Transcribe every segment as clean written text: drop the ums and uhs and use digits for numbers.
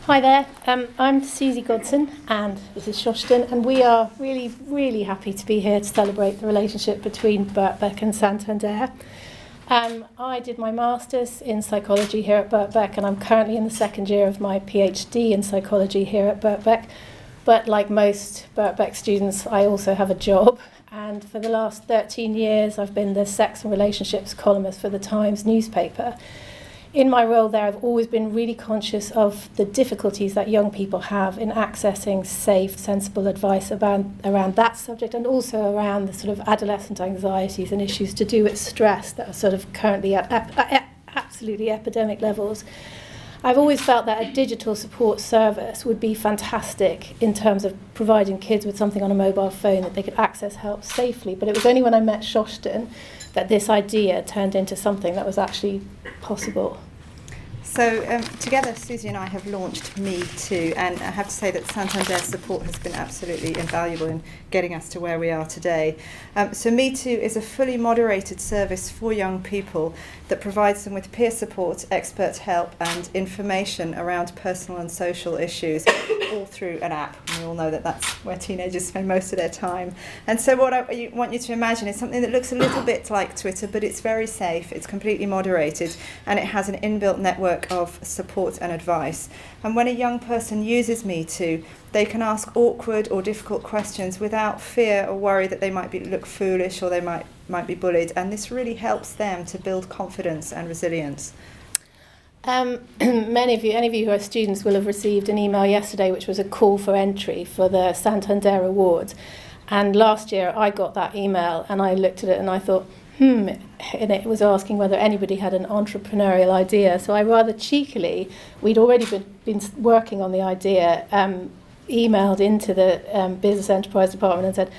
Hi there, I'm Suzi Godson and this is Kerstyn, and we are really, really happy to be here to celebrate the relationship between Birkbeck and Santander. I did my Masters in Psychology here at Birkbeck, and I'm currently in the second year of my PhD in Psychology here at Birkbeck. But like most Birkbeck students, I also have a job, and for the last 13 years I've been the sex and relationships columnist for the Times newspaper. In my role there, I've always been really conscious of the difficulties that young people have in accessing safe, sensible advice around that subject, and also around the sort of adolescent anxieties and issues to do with stress that are sort of currently at absolutely epidemic levels. I've always felt that a digital support service would be fantastic in terms of providing kids with something on a mobile phone that they could access help safely. But it was only when I met Kerstyn that this idea turned into something that was actually possible. So together, Suzi and I have launched Me Too, and I have to say that Santander's support has been absolutely invaluable in getting us to where we are today. So Me Too is a fully moderated service for young people that provides them with peer support, expert help and information around personal and social issues, all through an app. And we all know that that's where teenagers spend most of their time. And so what I want you to imagine is something that looks a little bit like Twitter, but it's very safe, it's completely moderated, and it has an inbuilt network of support and advice. And when a young person uses Me Too, they can ask awkward or difficult questions without fear or worry that they might look foolish or they might be bullied, and this really helps them to build confidence and resilience. Any of you who are students will have received an email yesterday which was a call for entry for the Santander Awards, and last year I got that email and I looked at it and I thought, and it was asking whether anybody had an entrepreneurial idea. So I rather cheekily, we'd already been working on the idea, emailed into the Business Enterprise Department and said,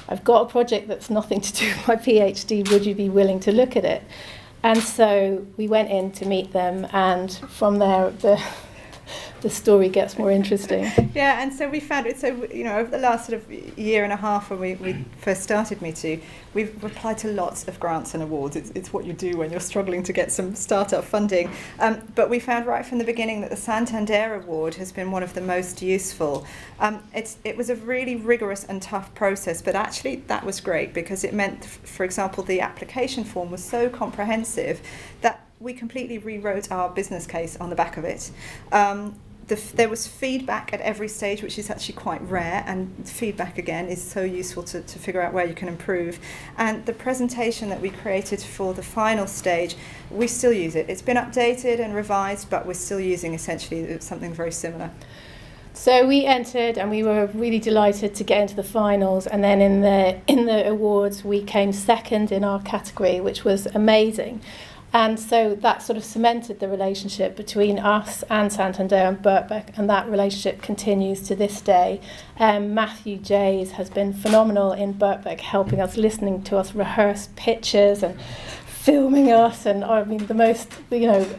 I've got a project that's nothing to do with my PhD, would you be willing to look at it? And so we went in to meet them, and from there the story gets more interesting. Yeah, and so we found it, so, over the last sort of year and a half when we first started Me Too, we've applied to lots of grants and awards. It's what you do when you're struggling to get some startup funding. But we found right from the beginning that the Santander Award has been one of the most useful. It was a really rigorous and tough process, but actually that was great because it meant, for example, the application form was so comprehensive that we completely rewrote our business case on the back of it. There was feedback at every stage, which is actually quite rare, and feedback again is so useful to figure out where you can improve. And the presentation that we created for the final stage, we still use it. It's been updated and revised, but we're still using essentially something very similar. So we entered and we were really delighted to get into the finals, and then in the awards we came second in our category, which was amazing. And so that sort of cemented the relationship between us and Santander and Birkbeck, and that relationship continues to this day. Matthew Jays has been phenomenal in Birkbeck, helping us, listening to us rehearse pitches and filming us, and I mean the most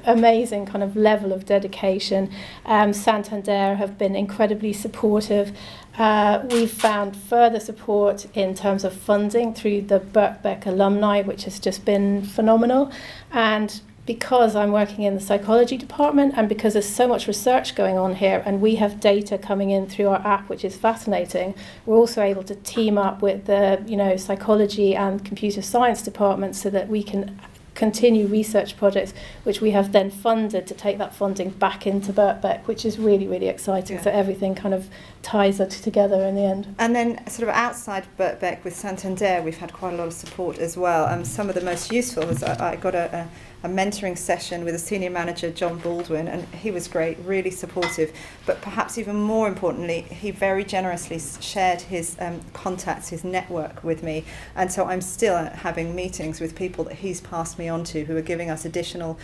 amazing kind of level of dedication. Santander have been incredibly supportive. We've found further support in terms of funding through the Birkbeck alumni, which has just been phenomenal. And because I'm working in the psychology department, and because there's so much research going on here, and we have data coming in through our app, which is fascinating, we're also able to team up with the psychology and computer science departments so that we can continue research projects, which we have then funded to take that funding back into Birkbeck, which is really, really exciting. Yeah. So everything kind of ties it together in the end. And then sort of outside Birkbeck with Santander, we've had quite a lot of support as well. Some of the most useful was I got a mentoring session with a senior manager, John Baldwin, and he was great, really supportive. But perhaps even more importantly, he very generously shared his contacts, his network with me. And so I'm still having meetings with people that he's passed me on to, who are giving us additional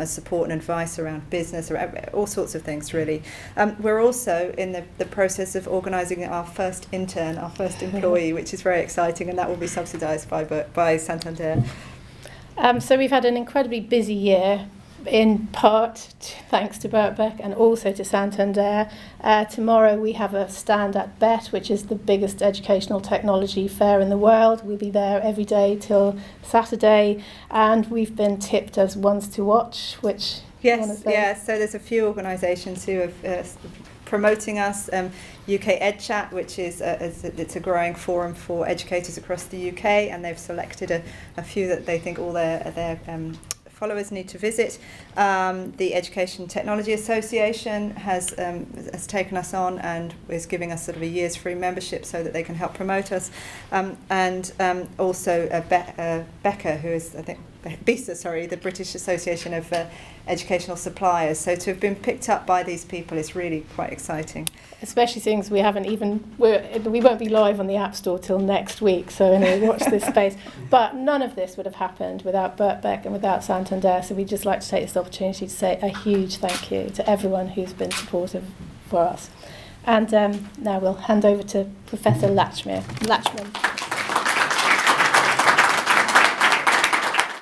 support and advice around business, or all sorts of things, really. We're also in the process of organising our first intern, our first employee, which is very exciting, and that will be subsidised by Santander. So we've had an incredibly busy year, in part thanks to Birkbeck and also to Santander. Tomorrow we have a stand at BET, which is the biggest educational technology fair in the world. We'll be there every day till Saturday, and we've been tipped as ones to watch, which Yes, yeah. So there's a few organisations who have promoting us. UK EdChat, which is it's a growing forum for educators across the UK, and they've selected a few that they think all their followers need to visit. The Education Technology Association has taken us on and is giving us sort of a year's free membership so that they can help promote us. And also Becca, who is, I think, BISA, sorry, the British Association of Educational Suppliers. So to have been picked up by these people is really quite exciting. Especially things we won't be live on the App Store till next week, so watch this space. But none of this would have happened without Birkbeck and without Santander, so we'd just like to take this opportunity to say a huge thank you to everyone who's been supportive for us. And now we'll hand over to Professor Latchman.